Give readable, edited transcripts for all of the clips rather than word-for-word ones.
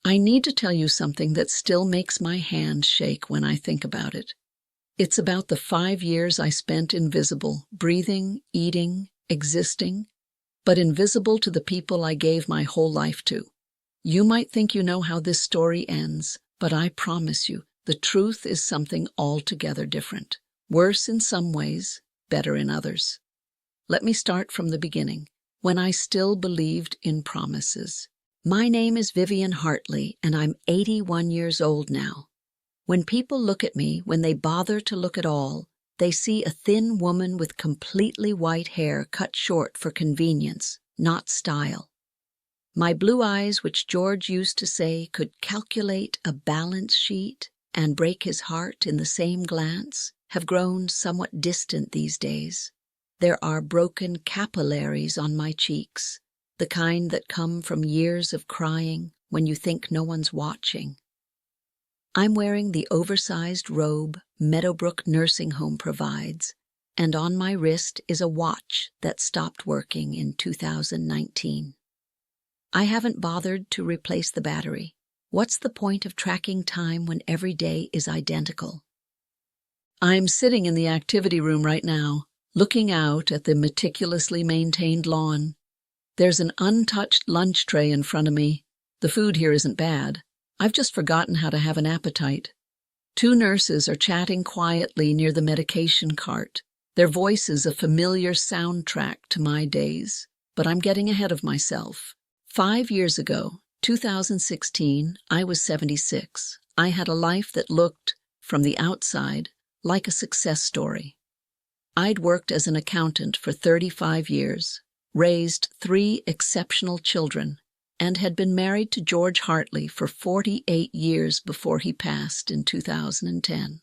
I need to tell you something that still makes my hand shake when I think about it. It's about the 5 years I spent invisible, breathing, eating, existing, but invisible to the people I gave my whole life to. You might think you know how this story ends, but I promise you, the truth is something altogether different. Worse in some ways, better in others. Let me start from the beginning, when I still believed in promises. My name is Vivian Hartley, and I'm 81 years old now. When people look at me, when they bother to look at all, they see a thin woman with completely white hair cut short for convenience, not style. My blue eyes, which George used to say could calculate a balance sheet and break his heart in the same glance, have grown somewhat distant these days. There are broken capillaries on my cheeks, the kind that come from years of crying when you think no one's watching. I'm wearing the oversized robe Meadowbrook Nursing Home provides, and on my wrist is a watch that stopped working in 2019. I haven't bothered to replace the battery. What's the point of tracking time when every day is identical? I'm sitting in the activity room right now, looking out at the meticulously maintained lawn. There's an untouched lunch tray in front of me. The food here isn't bad. I've just forgotten how to have an appetite. 2 nurses are chatting quietly near the medication cart, their voices a familiar soundtrack to my days. But I'm getting ahead of myself. 5 years ago, 2016, I was 76. I had a life that looked, from the outside, like a success story. I'd worked as an accountant for 35 years, raised 3 exceptional children, and had been married to George Hartley for 48 years before he passed in 2010.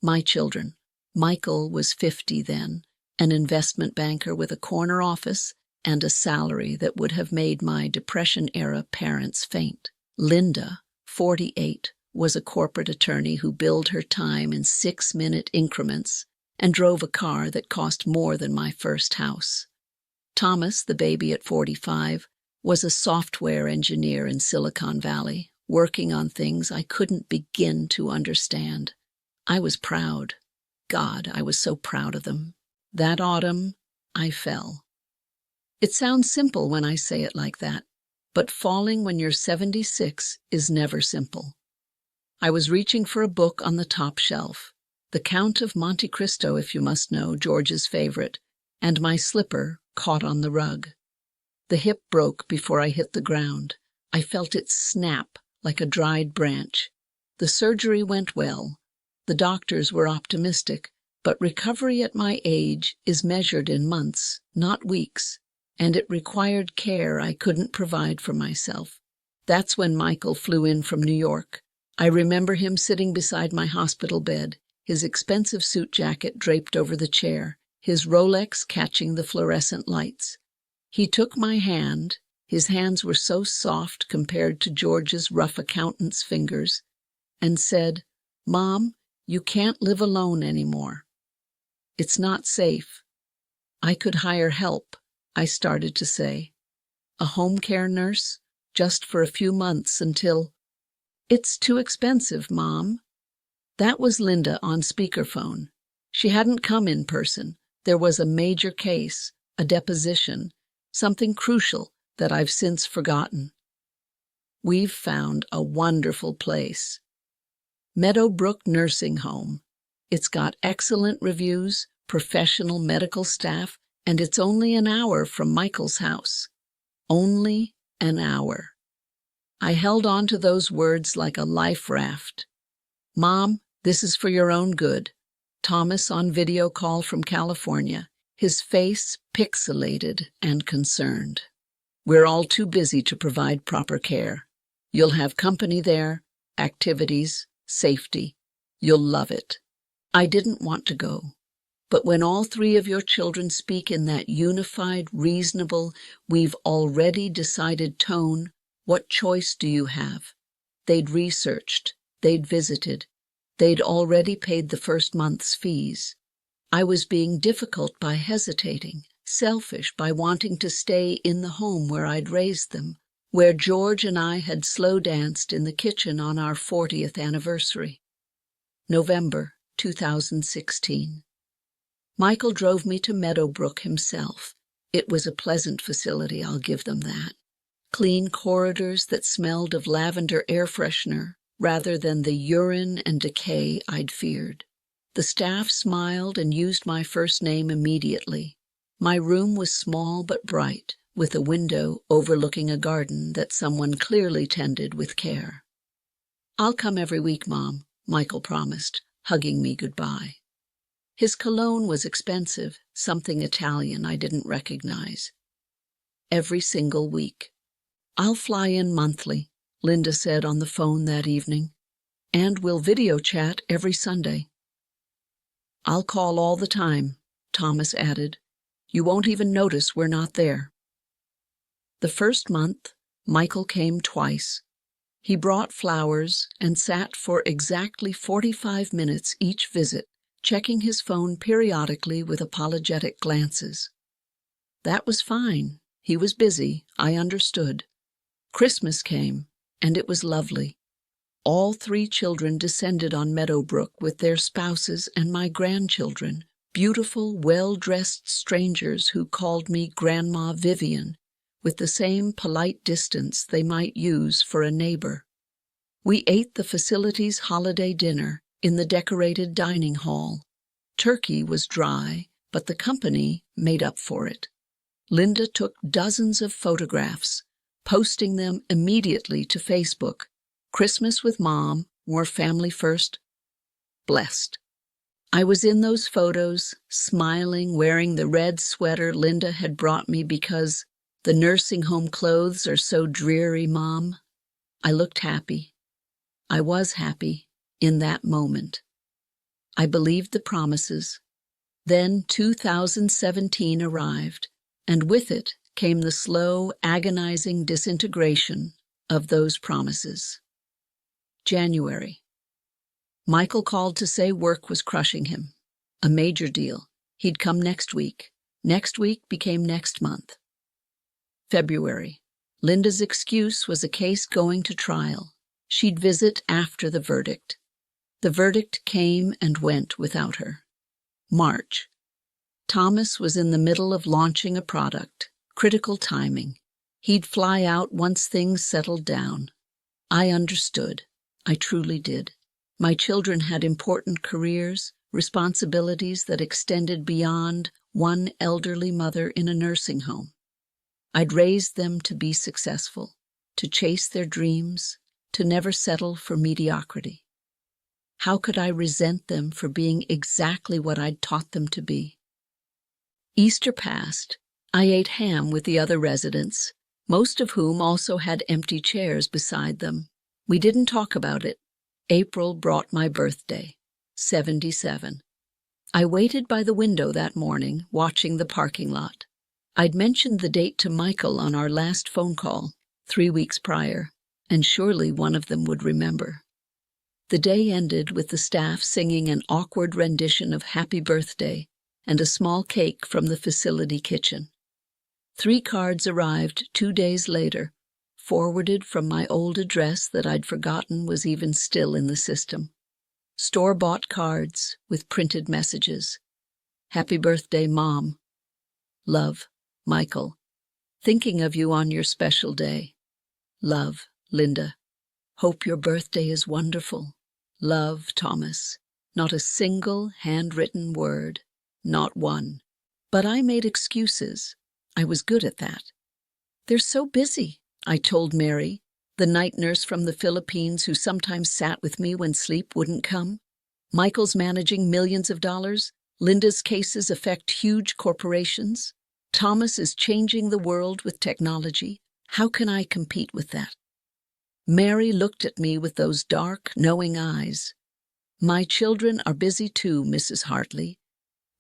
My children. Michael was 50 then, an investment banker with a corner office and a salary that would have made my Depression-era parents faint. Linda, 48, was a corporate attorney who billed her time in 6-minute increments and drove a car that cost more than my first house. Thomas, the baby at 45, was a software engineer in Silicon Valley, working on things I couldn't begin to understand. I was proud. God, I was so proud of them. That autumn, I fell. It sounds simple when I say it like that, but falling when you're 76 is never simple. I was reaching for a book on the top shelf, The Count of Monte Cristo, if you must know, George's favorite, and my slipper caught on the rug. The hip broke before I hit the ground. I felt it snap like a dried branch. The surgery went well. The doctors were optimistic, but recovery at my age is measured in months, not weeks, and it required care I couldn't provide for myself. That's when Michael flew in from New York. I remember him sitting beside my hospital bed, his expensive suit jacket draped over the chair, his Rolex catching the fluorescent lights. He took my hand. His hands were so soft compared to George's rough accountant's fingers, and said, "Mom, you can't live alone anymore. It's not safe." I could hire help, I started to say. A home care nurse, just for a few months until... "It's too expensive, Mom." That was Linda on speakerphone. She hadn't come in person. There was a major case, a deposition, something crucial that I've since forgotten. "We've found a wonderful place. Meadowbrook Nursing Home. It's got excellent reviews, professional medical staff, and it's only an hour from Michael's house. Only an hour." I held on to those words like a life raft. "Mom, this is for your own good." Thomas on video call from California, his face pixelated and concerned. "We're all too busy to provide proper care. You'll have company there, activities, safety. You'll love it." I didn't want to go. But when all 3 of your children speak in that unified, reasonable, we've already decided tone, what choice do you have? They'd researched, they'd visited, they'd already paid the first month's fees. I was being difficult by hesitating, selfish by wanting to stay in the home where I'd raised them, where George and I had slow danced in the kitchen on our 40th anniversary. November 2016. Michael drove me to Meadowbrook himself. It was a pleasant facility, I'll give them that. Clean corridors that smelled of lavender air freshener rather than the urine and decay I'd feared. The staff smiled and used my first name immediately. My room was small but bright, with a window overlooking a garden that someone clearly tended with care. "I'll come every week, Mom," Michael promised, hugging me goodbye. His cologne was expensive, something Italian I didn't recognize. Every single week. "I'll fly in monthly," Linda said on the phone that evening, "and we'll video chat every Sunday." "I'll call all the time," Thomas added. "You won't even notice we're not there." The first month, Michael came twice. He brought flowers and sat for exactly 45 minutes each visit, checking his phone periodically with apologetic glances. That was fine. He was busy, I understood. Christmas came, and it was lovely. All 3 children descended on Meadowbrook with their spouses and my grandchildren, beautiful, well-dressed strangers who called me Grandma Vivian, with the same polite distance they might use for a neighbor. We ate the facility's holiday dinner in the decorated dining hall. Turkey was dry, but the company made up for it. Linda took dozens of photographs, posting them immediately to Facebook. Christmas with Mom, more family first. Blessed. I was in those photos, smiling, wearing the red sweater Linda had brought me because the nursing home clothes are so dreary, Mom. I looked happy. I was happy in that moment. I believed the promises. Then 2017 arrived, and with it came the slow, agonizing disintegration of those promises. January. Michael called to say work was crushing him. A major deal. He'd come next week. Next week became next month. February. Linda's excuse was a case going to trial. She'd visit after the verdict. The verdict came and went without her. March. Thomas was in the middle of launching a product. Critical timing. He'd fly out once things settled down. I understood. I truly did. My children had important careers, responsibilities that extended beyond one elderly mother in a nursing home. I'd raised them to be successful, to chase their dreams, to never settle for mediocrity. How could I resent them for being exactly what I'd taught them to be? Easter passed. I ate ham with the other residents, most of whom also had empty chairs beside them. We didn't talk about it. April brought my birthday, 77. I waited by the window that morning, watching the parking lot. I'd mentioned the date to Michael on our last phone call, 3 weeks prior, and surely one of them would remember. The day ended with the staff singing an awkward rendition of Happy Birthday and a small cake from the facility kitchen. 3 cards arrived 2 days later, forwarded from my old address that I'd forgotten was even still in the system. Store-bought cards with printed messages. Happy birthday, Mom. Love, Michael. Thinking of you on your special day. Love, Linda. Hope your birthday is wonderful. Love, Thomas. Not a single handwritten word. Not one. But I made excuses. I was good at that. They're so busy, I told Mary, the night nurse from the Philippines who sometimes sat with me when sleep wouldn't come. Michael's managing millions of dollars. Linda's cases affect huge corporations. Thomas is changing the world with technology. How can I compete with that? Mary looked at me with those dark, knowing eyes. My children are busy too, Mrs. Hartley,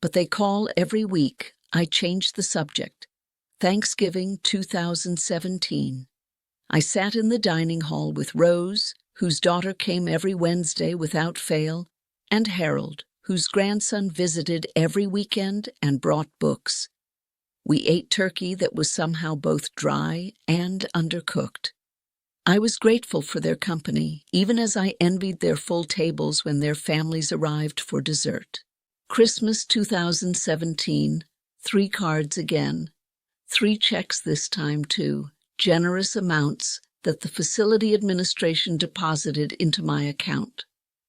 but they call every week. I changed the subject. Thanksgiving 2017. I sat in the dining hall with Rose, whose daughter came every Wednesday without fail, and Harold, whose grandson visited every weekend and brought books. We ate turkey that was somehow both dry and undercooked. I was grateful for their company, even as I envied their full tables when their families arrived for dessert. Christmas 2017, 3 cards again. 3 checks this time too, generous amounts that the facility administration deposited into my account.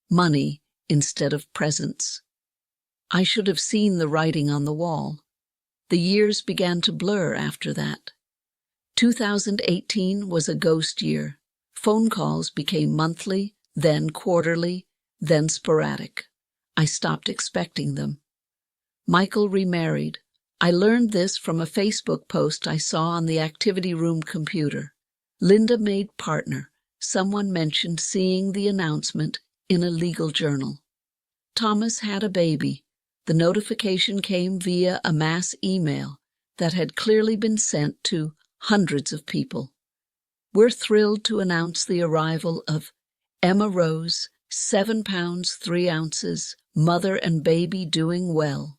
Money instead of presents. I should have seen the writing on the wall. The years began to blur after that. 2018 was a ghost year. Phone calls became monthly, then quarterly, then sporadic. I stopped expecting them. Michael remarried. I learned this from a Facebook post I saw on the activity room computer. Linda made partner. Someone mentioned seeing the announcement in a legal journal. Thomas had a baby. The notification came via a mass email that had clearly been sent to hundreds of people. We're thrilled to announce the arrival of Emma Rose, 7 pounds 3 ounces, mother and baby doing well.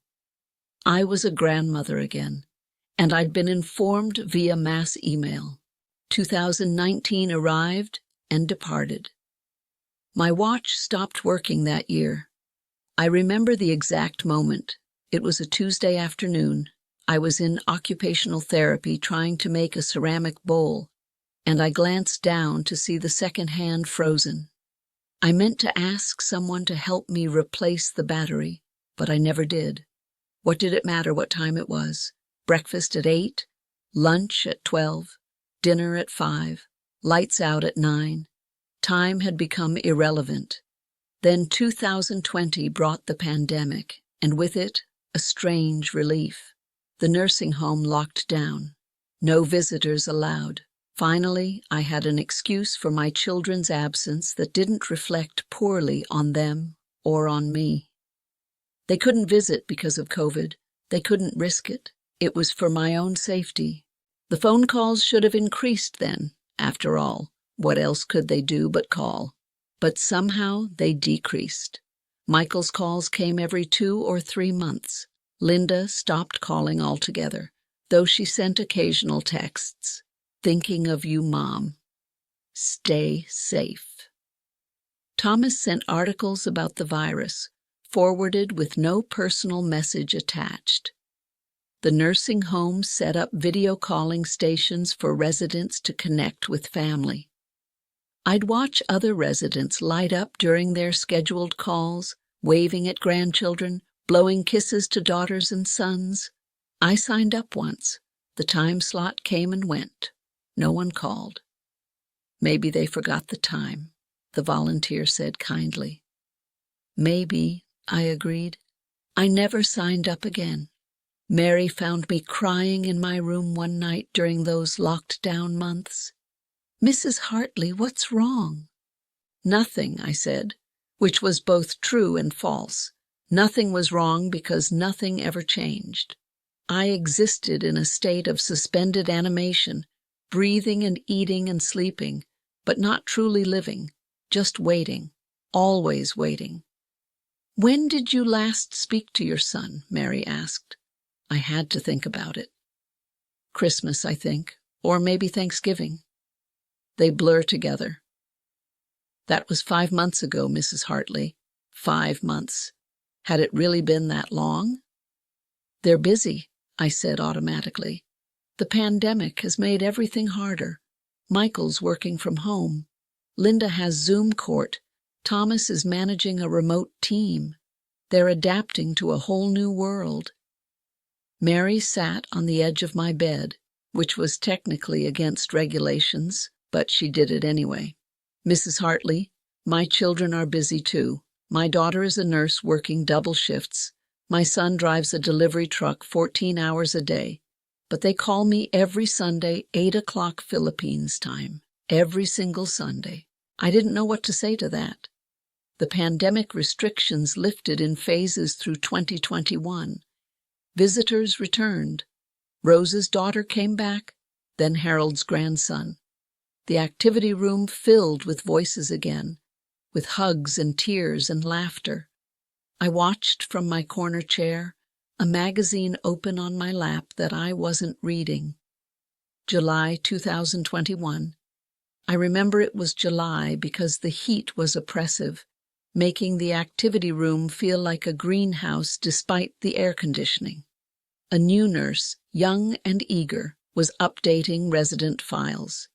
I was a grandmother again, and I'd been informed via mass email. 2019 arrived and departed. My watch stopped working that year. I remember the exact moment. It was a Tuesday afternoon. I was in occupational therapy trying to make a ceramic bowl, and I glanced down to see the second hand frozen. I meant to ask someone to help me replace the battery, but I never did. What did it matter what time it was? Breakfast at 8, lunch at 12, dinner at 5, lights out at 9. Time had become irrelevant. Then 2020 brought the pandemic, and with it, a strange relief. The nursing home locked down. No visitors allowed. Finally, I had an excuse for my children's absence that didn't reflect poorly on them or on me. They couldn't visit because of COVID. They couldn't risk it. It was for my own safety. The phone calls should have increased then. After all, what else could they do but call? But somehow they decreased. Michael's calls came every 2 or 3 months. Linda stopped calling altogether, though she sent occasional texts. Thinking of you, Mom. Stay safe. Thomas sent articles about the virus, forwarded with no personal message attached. The nursing home set up video calling stations for residents to connect with family. I'd watch other residents light up during their scheduled calls, waving at grandchildren, blowing kisses to daughters and sons. I signed up once. The time slot came and went. No one called. Maybe they forgot the time, the volunteer said kindly. Maybe, I agreed. I never signed up again. Mary found me crying in my room one night during those locked-down months. Mrs. Hartley, what's wrong? Nothing, I said, which was both true and false. Nothing was wrong because nothing ever changed. I existed in a state of suspended animation, breathing and eating and sleeping, but not truly living, just waiting, always waiting. When did you last speak to your son? Mary asked. I had to think about it. Christmas, I think, or maybe Thanksgiving. They blur together. That was 5 months ago, Mrs. Hartley. 5 months. Had it really been that long? They're busy, I said automatically. The pandemic has made everything harder. Michael's working from home. Linda has Zoom court. Thomas is managing a remote team. They're adapting to a whole new world. Mary sat on the edge of my bed, which was technically against regulations, but she did it anyway. Mrs. Hartley, my children are busy too. My daughter is a nurse working double shifts. My son drives a delivery truck 14 hours a day. But they call me every Sunday, 8 o'clock Philippines time. Every single Sunday. I didn't know what to say to that. The pandemic restrictions lifted in phases through 2021. Visitors returned. Rose's daughter came back, then Harold's grandson. The activity room filled with voices again, with hugs and tears and laughter. I watched from my corner chair, a magazine open on my lap that I wasn't reading. July 2021. I remember it was July because the heat was oppressive, making the activity room feel like a greenhouse despite the air conditioning. A new nurse, young and eager, was updating resident files.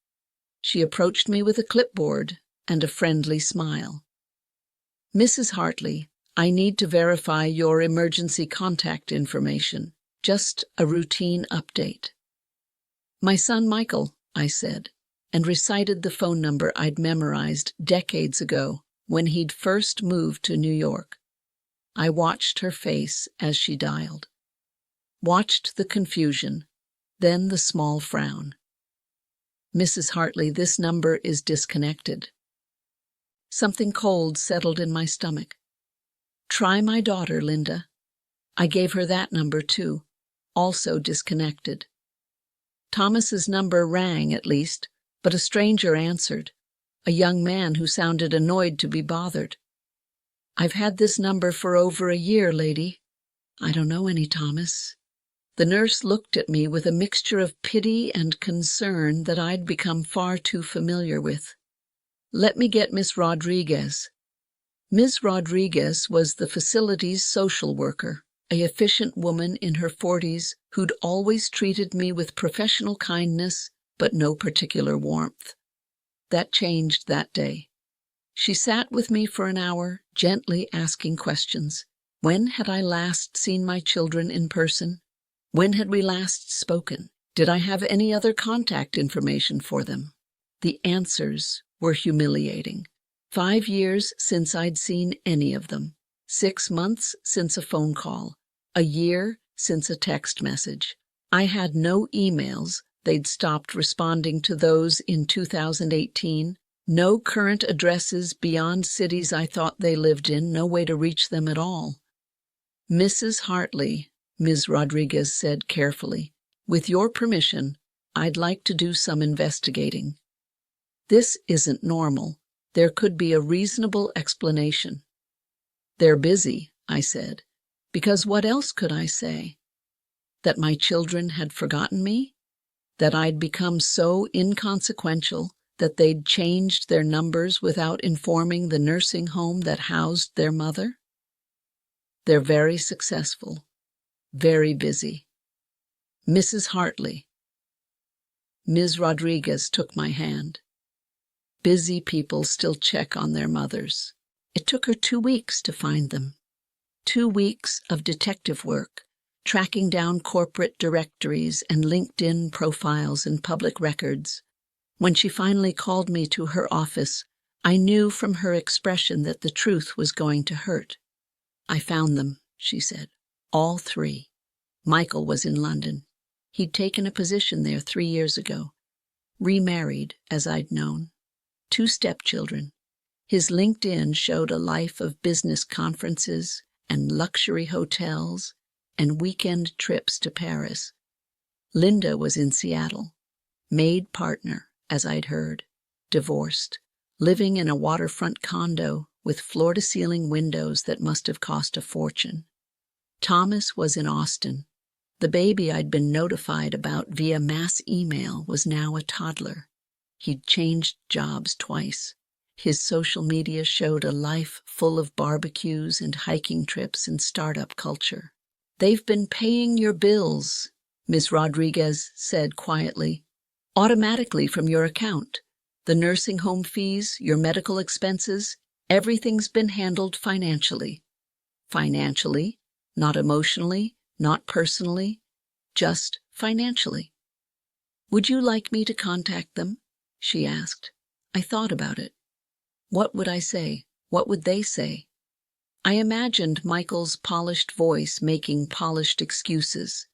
She approached me with a clipboard and a friendly smile. "Mrs. Hartley, I need to verify your emergency contact information. Just a routine update." "My son Michael," I said, and recited the phone number I'd memorized decades ago when he'd first moved to New York. I watched her face as she dialed. Watched the confusion, then the small frown. "Mrs. Hartley, this number is disconnected." Something cold settled in my stomach. "Try my daughter, Linda." I gave her that number too, also disconnected. Thomas's number rang at least, but a stranger answered, a young man who sounded annoyed to be bothered. "I've had this number for over a year, lady." "I don't know any Thomas." The nurse looked at me with a mixture of pity and concern that I'd become far too familiar with. "Let me get Miss Rodriguez." Ms. Rodriguez was the facility's social worker, an efficient woman in her 40s who'd always treated me with professional kindness but no particular warmth. That changed that day. She sat with me for an hour, gently asking questions. When had I last seen my children in person? When had we last spoken? Did I have any other contact information for them? The answers were humiliating. 5 years since I'd seen any of them. 6 months since a phone call. A year since a text message. I had no emails. They'd stopped responding to those in 2018. No current addresses beyond cities I thought they lived in. No way to reach them at all. "Mrs. Hartley," Ms. Rodriguez said carefully, "with your permission, I'd like to do some investigating. This isn't normal. There could be a reasonable explanation." "They're busy," I said, because what else could I say? That my children had forgotten me? That I'd become so inconsequential that they'd changed their numbers without informing the nursing home that housed their mother? "They're very successful. Very busy. Mrs. Hartley." Ms. Rodriguez took my hand. Busy people still check on their mothers. It took her 2 weeks to find them. 2 weeks of detective work, tracking down corporate directories and LinkedIn profiles and public records. When she finally called me to her office, I knew from her expression that the truth was going to hurt. "I found them," she said. "All 3. Michael was in London. He'd taken a position there 3 years ago. Remarried, as I'd known. 2 stepchildren. His LinkedIn showed a life of business conferences and luxury hotels and weekend trips to Paris. Linda was in Seattle. Made partner, as I'd heard. Divorced. Living in a waterfront condo with floor-to-ceiling windows that must have cost a fortune. Thomas was in Austin. The baby I'd been notified about via mass email was now a toddler. He'd changed jobs twice. His social media showed a life full of barbecues and hiking trips and startup culture. "They've been paying your bills," Ms. Rodriguez said quietly, "automatically from your account. The nursing home fees, your medical expenses, everything's been handled financially." Financially? Not emotionally, not personally, just financially. "Would you like me to contact them?" she asked. I thought about it. What would I say? What would they say? I imagined Michael's polished voice making polished excuses.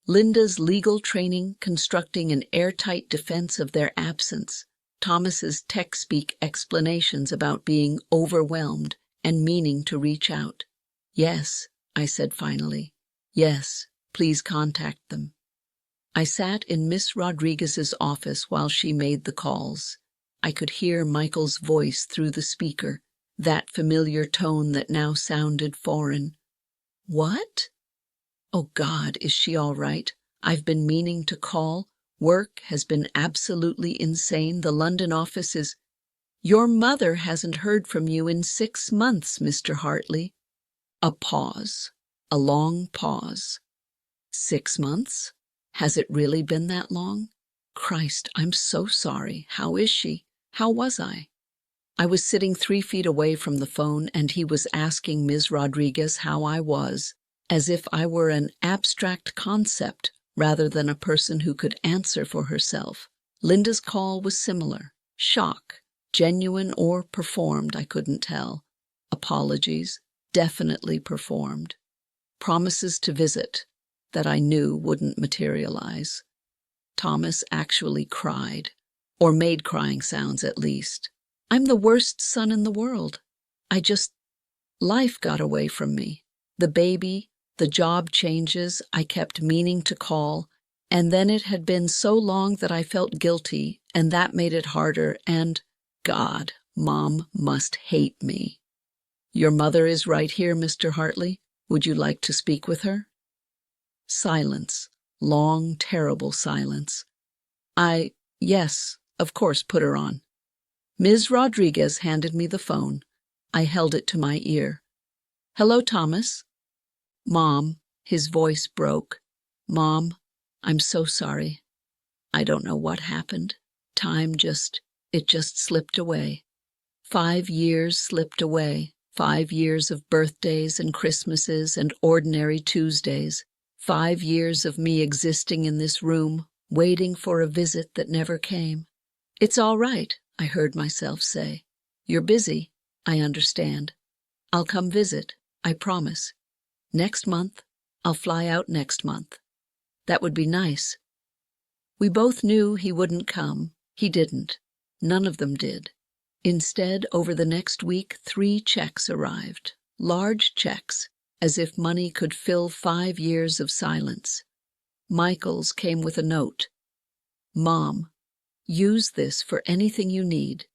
Linda's legal training constructing an airtight defense of their absence. Thomas's tech-speak explanations about being overwhelmed and meaning to reach out. "Yes," I said finally. "Yes, please contact them." I sat in Miss Rodriguez's office while she made the calls. I could hear Michael's voice through the speaker, that familiar tone that now sounded foreign. "What?" Oh God, is she all right? I've been meaning to call. Work has been absolutely insane. The London office is... Your mother hasn't heard from you in 6 months, Mr. Hartley. A pause. A long pause. 6 months? Has it really been that long? Christ, I'm so sorry. How is she? How was I? I was sitting 3 feet away from the phone, and he was asking Ms. Rodriguez how I was, as if I were an abstract concept rather than a person who could answer for herself. Linda's call was similar. Shock, genuine or performed, I couldn't tell. Apologies, definitely performed. Promises to visit that I knew wouldn't materialize. Thomas actually cried, or made crying sounds at least. I'm the worst son in the world. Life got away from me. The baby, the job changes, I kept meaning to call, and then it had been so long that I felt guilty, and that made it harder, and, God, Mom must hate me. Your mother is right here, Mr. Hartley. Would you like to speak with her? Silence. Long, terrible silence. Yes, of course, put her on. Ms. Rodriguez handed me the phone. I held it to my ear. Hello, Thomas. Mom, his voice broke. Mom, I'm so sorry. I don't know what happened. It just slipped away. 5 years slipped away. 5 years of birthdays and Christmases and ordinary Tuesdays. 5 years of me existing in this room, waiting for a visit that never came. It's all right, I heard myself say. You're busy, I understand. I'll come visit, I promise. Next month, I'll fly out next month. That would be nice. We both knew he wouldn't come. He didn't. None of them did. Instead, over the next week, 3 checks arrived. Large checks, as if money could fill 5 years of silence. Michael's came with a note. Mom, use this for anything you need.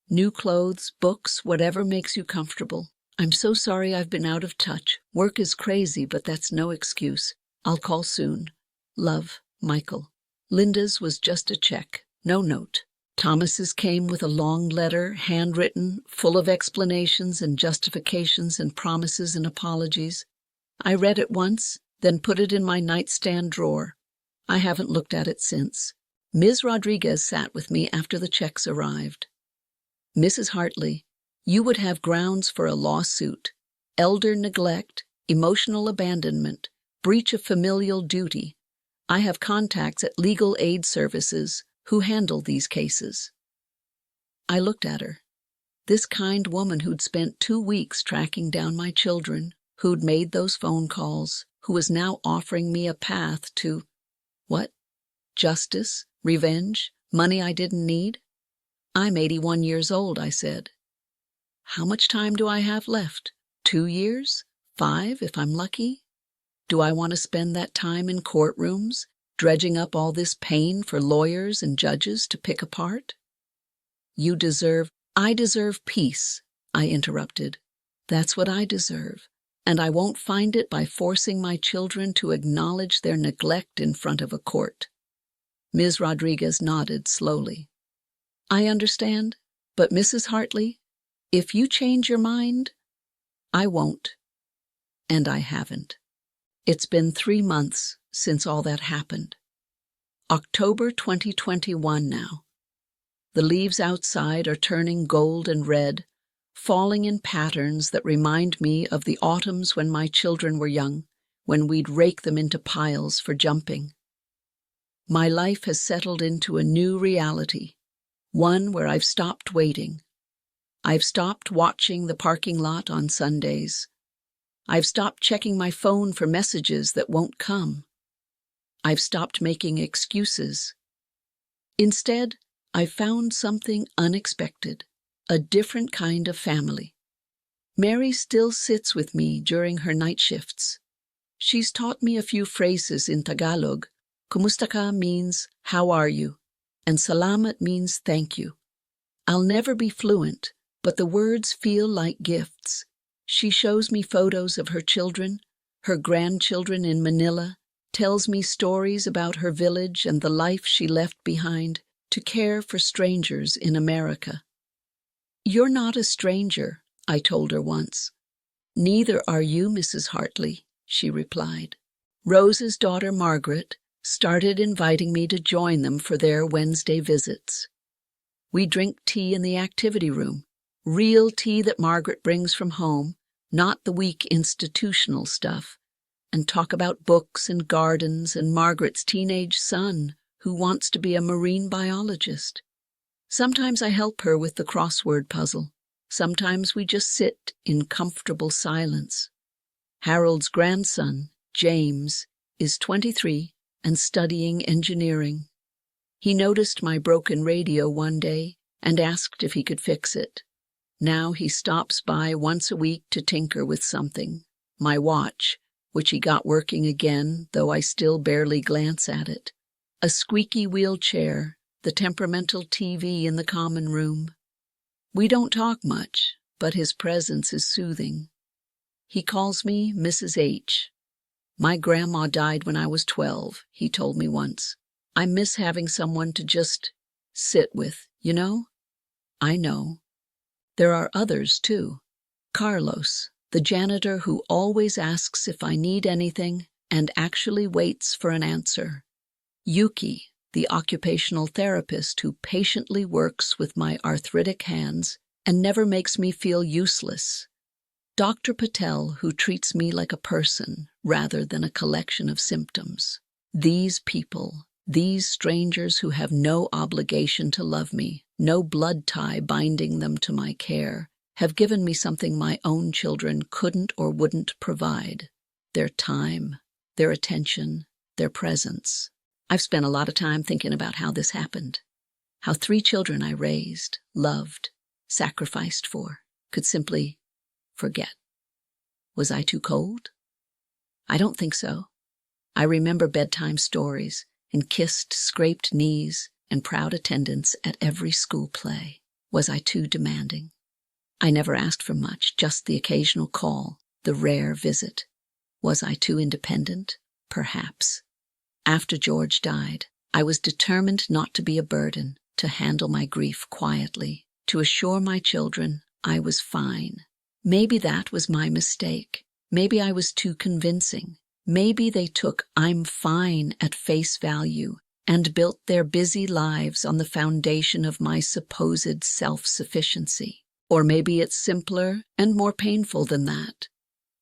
New clothes, books, whatever makes you comfortable. I'm so sorry I've been out of touch. Work is crazy, but that's no excuse. I'll call soon. Love, Michael. Linda's was just a check, no note. Thomas's came with a long letter, handwritten, full of explanations and justifications and promises and apologies. I read it once, then put it in my nightstand drawer. I haven't looked at it since. Ms. Rodriguez sat with me after the checks arrived. Mrs. Hartley, you would have grounds for a lawsuit. Elder neglect, emotional abandonment, breach of familial duty. I have contacts at Legal Aid Services who handle these cases. I looked at her. This kind woman who'd spent 2 weeks tracking down my children, who'd made those phone calls, who was now offering me a path to, what? Justice? Revenge? Money I didn't need? I'm 81 years old, I said. How much time do I have left? 2 years? 5, if I'm lucky? Do I want to spend that time in courtrooms, dredging up all this pain for lawyers and judges to pick apart? I deserve peace, I interrupted. That's what I deserve, and I won't find it by forcing my children to acknowledge their neglect in front of a court. Ms. Rodriguez nodded slowly. I understand, but Mrs. Hartley, if you change your mind, I won't. And I haven't. It's been 3 months since all that happened. October 2021 now. The leaves outside are turning gold and red, falling in patterns that remind me of the autumns when my children were young, when we'd rake them into piles for jumping. My life has settled into a new reality, one where I've stopped waiting. I've stopped watching the parking lot on Sundays. I've stopped checking my phone for messages that won't come. I've stopped making excuses. Instead, I've found something unexpected, a different kind of family. Mary still sits with me during her night shifts. She's taught me a few phrases in Tagalog. Kumusta ka means, how are you? And salamat means thank you. I'll never be fluent, but the words feel like gifts. She shows me photos of her children, her grandchildren in Manila, tells me stories about her village and the life she left behind to care for strangers in America. "You're not a stranger," I told her once. "Neither are you, Mrs. Hartley," she replied. Rose's daughter, Margaret, started inviting me to join them for their Wednesday visits. We drink tea in the activity room, real tea that Margaret brings from home, not the weak institutional stuff, and talk about books and gardens and Margaret's teenage son who wants to be a marine biologist. Sometimes I help her with the crossword puzzle. Sometimes we just sit in comfortable silence. Harold's grandson, James, is 23 and studying engineering. He noticed my broken radio one day and asked if he could fix it. Now he stops by once a week to tinker with something, my watch, which he got working again, though I still barely glance at it, a squeaky wheelchair, the temperamental TV in the common room. We don't talk much, but his presence is soothing. He calls me Mrs. H. "My grandma died when I was 12, he told me once. I miss having someone to just sit with, you know?" I know. There are others, too. Carlos, the janitor who always asks if I need anything and actually waits for an answer. Yuki, the occupational therapist who patiently works with my arthritic hands and never makes me feel useless. Dr. Patel, who treats me like a person rather than a collection of symptoms. These people, these strangers who have no obligation to love me, no blood tie binding them to my care, have given me something my own children couldn't or wouldn't provide: their time, their attention, their presence. I've spent a lot of time thinking about how this happened, how 3 children I raised, loved, sacrificed for, could simply forget. Was I too cold? I don't think so. I remember bedtime stories and kissed, scraped knees and proud attendance at every school play. Was I too demanding? I never asked for much, just the occasional call, the rare visit. Was I too independent? Perhaps. After George died, I was determined not to be a burden, to handle my grief quietly, to assure my children I was fine. Maybe that was my mistake. Maybe I was too convincing. Maybe they took "I'm fine" at face value and built their busy lives on the foundation of my supposed self-sufficiency. Or maybe it's simpler and more painful than that.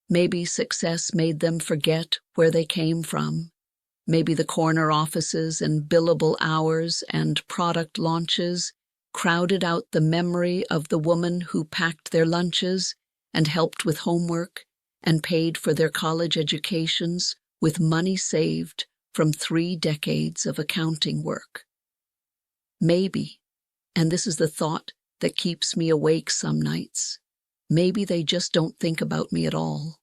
Maybe success made them forget where they came from. Maybe the corner offices and billable hours and product launches crowded out the memory of the woman who packed their lunches and helped with homework and paid for their college educations with money saved from 3 decades of accounting work. Maybe, and this is the thought that keeps me awake some nights, maybe they just don't think about me at all.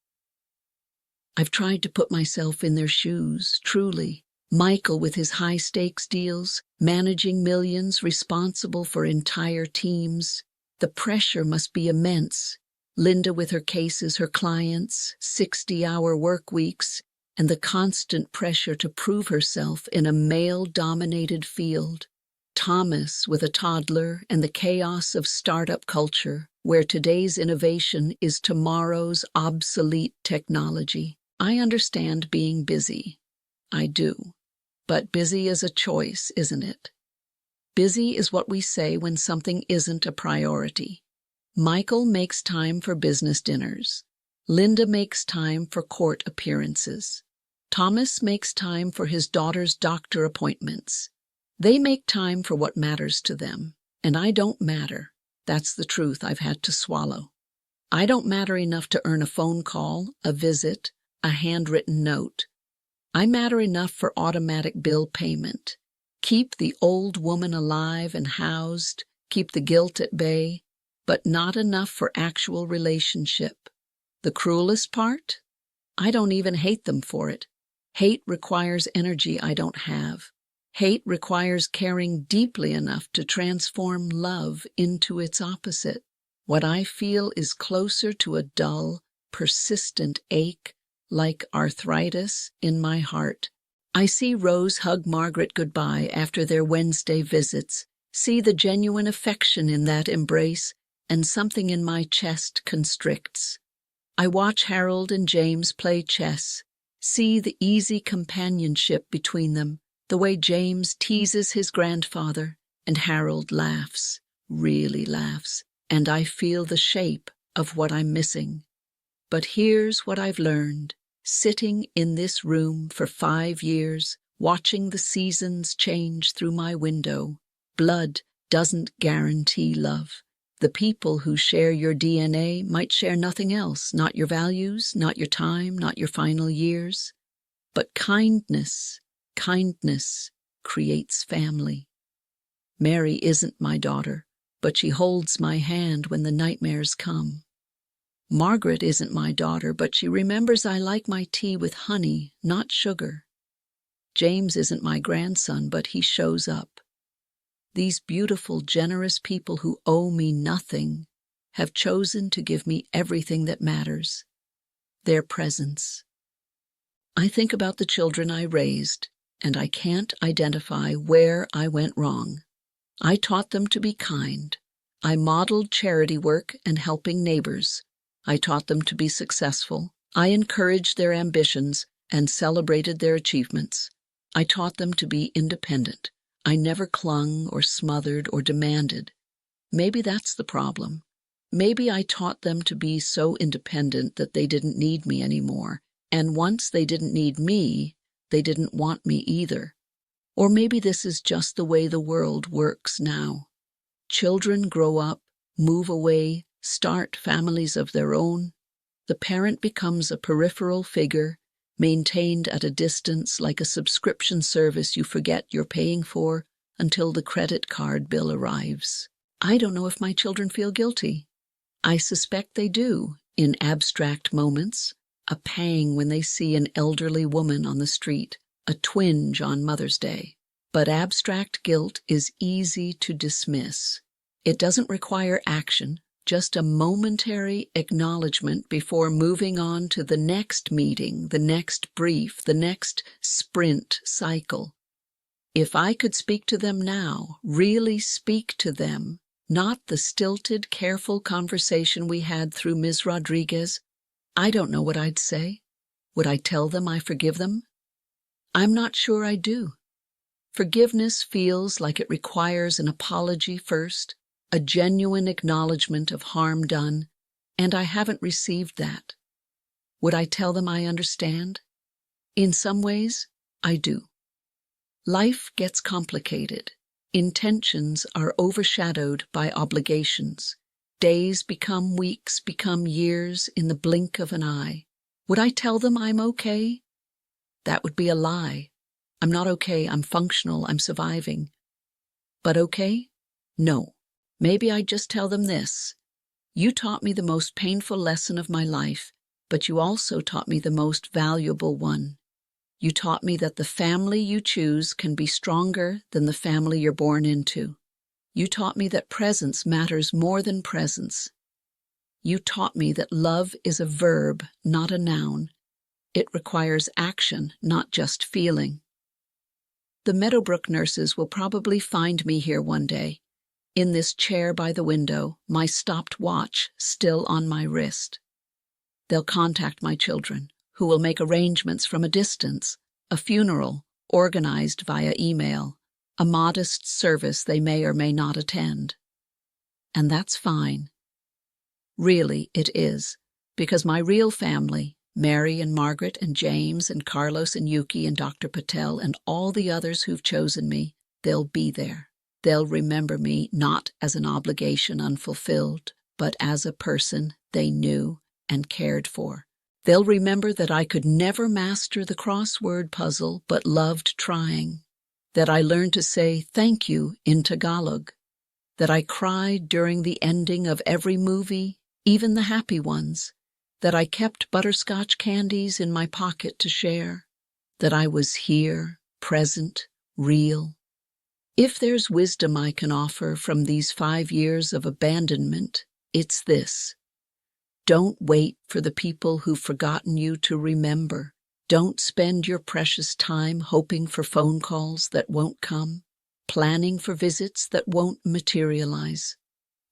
I've tried to put myself in their shoes, truly. Michael with his high-stakes deals, managing millions, responsible for entire teams. The pressure must be immense. Linda with her cases, her clients, 60-hour work weeks, and the constant pressure to prove herself in a male-dominated field. Thomas with a toddler and the chaos of startup culture, where today's innovation is tomorrow's obsolete technology. I understand being busy. I do. But busy is a choice, isn't it? Busy is what we say when something isn't a priority. Michael makes time for business dinners. Linda makes time for court appearances. Thomas makes time for his daughter's doctor appointments. They make time for what matters to them, and I don't matter. That's the truth I've had to swallow. I don't matter enough to earn a phone call, a visit, a handwritten note. I matter enough for automatic bill payment. Keep the old woman alive and housed, keep the guilt at bay, but not enough for actual relationship. The cruelest part? I don't even hate them for it. Hate requires energy I don't have. Hate requires caring deeply enough to transform love into its opposite. What I feel is closer to a dull, persistent ache like arthritis in my heart. I see Rose hug Margaret goodbye after their Wednesday visits, see the genuine affection in that embrace, and something in my chest constricts. I watch Harold and James play chess, see the easy companionship between them, the way James teases his grandfather, and Harold laughs, really laughs, and I feel the shape of what I'm missing. But here's what I've learned. Sitting in this room for 5 years, watching the seasons change through my window, blood doesn't guarantee love. The people who share your DNA might share nothing else, not your values, not your time, not your final years. But kindness creates family. Mary isn't my daughter, but she holds my hand when the nightmares come. Margaret isn't my daughter, but she remembers I like my tea with honey, not sugar. James isn't my grandson, but he shows up. These beautiful, generous people who owe me nothing have chosen to give me everything that matters, their presence. I think about the children I raised, and I can't identify where I went wrong. I taught them to be kind. I modeled charity work and helping neighbors. I taught them to be successful. I encouraged their ambitions and celebrated their achievements. I taught them to be independent. I never clung or smothered or demanded. Maybe that's the problem. Maybe I taught them to be so independent that they didn't need me anymore, and once they didn't need me, they didn't want me either. Or maybe this is just the way the world works now. Children grow up, move away, start families of their own. The parent becomes a peripheral figure, maintained at a distance like a subscription service you forget you're paying for until the credit card bill arrives. I don't know if my children feel guilty. I suspect they do, in abstract moments, a pang when they see an elderly woman on the street, a twinge on Mother's Day. But abstract guilt is easy to dismiss. It doesn't require action, just a momentary acknowledgement before moving on to the next meeting, the next brief, the next sprint cycle. If I could speak to them now, really speak to them, not the stilted, careful conversation we had through Ms. Rodriguez, I don't know what I'd say. Would I tell them I forgive them? I'm not sure I do. Forgiveness feels like it requires an apology first, a genuine acknowledgement of harm done, and I haven't received that. Would I tell them I understand? In some ways, I do. Life gets complicated. Intentions are overshadowed by obligations. Days become weeks, become years in the blink of an eye. Would I tell them I'm okay? That would be a lie. I'm not okay, I'm functional, I'm surviving. But okay? No. Maybe I'd just tell them this. You taught me the most painful lesson of my life, but you also taught me the most valuable one. You taught me that the family you choose can be stronger than the family you're born into. You taught me that presence matters more than presence. You taught me that love is a verb, not a noun. It requires action, not just feeling. The Meadowbrook nurses will probably find me here one day, in this chair by the window, my stopped watch still on my wrist. They'll contact my children, who will make arrangements from a distance, a funeral organized via email, a modest service they may or may not attend. And that's fine. Really, it is, because my real family, Mary and Margaret and James and Carlos and Yuki and Dr. Patel and all the others who've chosen me, they'll be there. They'll remember me not as an obligation unfulfilled, but as a person they knew and cared for. They'll remember that I could never master the crossword puzzle but loved trying, that I learned to say thank you in Tagalog, that I cried during the ending of every movie, even the happy ones, that I kept butterscotch candies in my pocket to share, that I was here, present, real. If there's wisdom I can offer from these 5 years of abandonment, it's this. Don't wait for the people who've forgotten you to remember. Don't spend your precious time hoping for phone calls that won't come, planning for visits that won't materialize.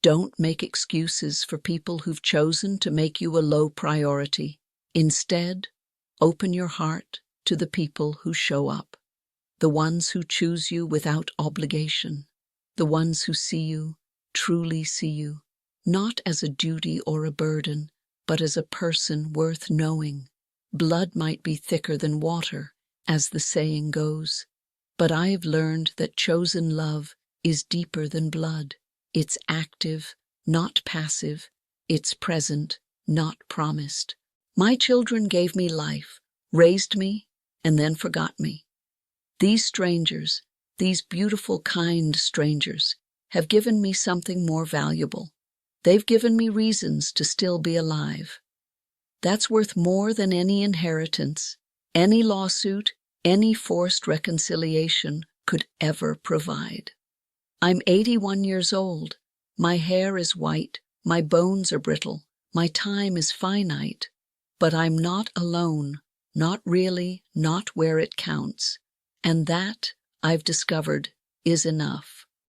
Don't make excuses for people who've chosen to make you a low priority. Instead, open your heart to the people who show up, the ones who choose you without obligation, the ones who see you, truly see you, not as a duty or a burden, but as a person worth knowing. Blood might be thicker than water, as the saying goes, but I have learned that chosen love is deeper than blood. It's active, not passive. It's present, not promised. My children gave me life, raised me, and then forgot me. These strangers, these beautiful, kind strangers, have given me something more valuable. They've given me reasons to still be alive. That's worth more than any inheritance, any lawsuit, any forced reconciliation could ever provide. I'm 81 years old. My hair is white, my bones are brittle, my time is finite. But I'm not alone, not really, not where it counts. And that, I've discovered, is enough.